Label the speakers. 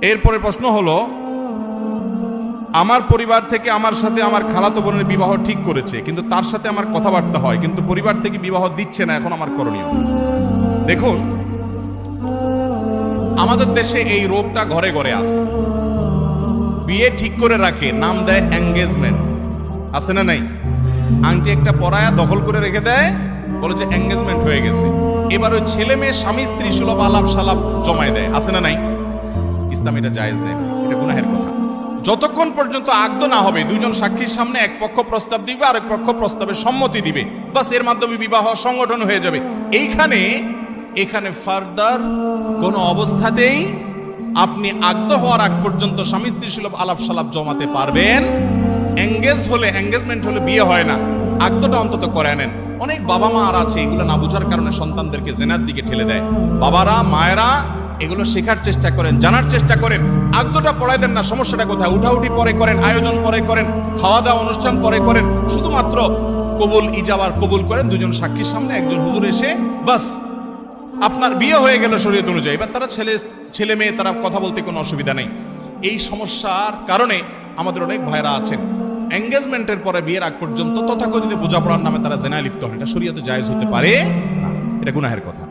Speaker 1: এরপরে প্রশ্ন হলো, আমার পরিবার থেকে আমার সাথে আমার খালাতো বোনের বিবাহ ঠিক করেছে, কিন্তু তার সাথে আমার কথাবার্তা হয়, কিন্তু পরিবার থেকে বিবাহ দিচ্ছে না, এখন আমার করণীয়? দেখুন, আমাদের দেশে এই রোগটা ঘরে ঘরে আছে। বিয়ে ঠিক করে রাখে, নাম দেয় এঙ্গেজমেন্ট, আছে না নাই? আংটি একটা পরায়া দখল করে রেখে দেয়, বলে যে এঙ্গেজমেন্ট হয়ে গেছে। এবার ওই ছেলে মেয়ে স্বামী স্ত্রী সুলভ আলাপ সালাপ জমায় দেয়, আছে না নাই? ইসলাম এটা জায়েজ নেই, এটা গুনাহের কথা। যতক্ষণ পর্যন্ত আগদ না হবে, দুজন সাক্ষীর সামনে এক পক্ষ প্রস্তাব দিবে, আরেক পক্ষ প্রস্তাবের সম্মতি দিবে, বাস এর মাধ্যমে বিবাহ সংগঠন হয়ে যাবে। এখানে ফার্দার কোন অবস্থাতেই আপনি আগদ হওয়ার আগ পর্যন্ত স্বামী স্ত্রী সুলভ আলাপ সালাপ জমাতে পারবেন। এঙ্গেজমেন্ট হলে বিয়ে হয় না, আগদটা অন্তত করে নেন। অনেক বাবা মা আর আছে এগুলো না বুঝার কারণে সন্তানদেরকে জেনার দিকে ঠেলে দেয়। বাবারা মায়েরা এগুলো শেখার চেষ্টা করেন, জানার চেষ্টা করেন, আগদটা পড়ায় দেন না। সমস্যাটা কোথায়? উঠাউঠি পরে করেন, আয়োজন পরে করেন, খাওয়া দাওয়া অনুষ্ঠান পরে করেন, শুধুমাত্র কবুল ইজাবার কবুল করেন দুজন সাক্ষীর সামনে, একজন হুজুর এসে বাস আপনার বিয়ে হয়ে গেল শরীয়ত অনুযায়ী। এবার তারা ছেলে মেয়ে তারা কথা বলতে কোনো অসুবিধা নেই। এই সমস্যার কারণে আমাদের অনেক ভাইরা আছেন এঙ্গেজমেন্টের পরে বিয়ের আগ পর্যন্ত তথাকথিত বোঝাপড়ার নামে তারা জেনায় লিপ্ত হন। এটা শরীয়তে জায়েজ হতে পারে না, এটা গুনাহের কথা।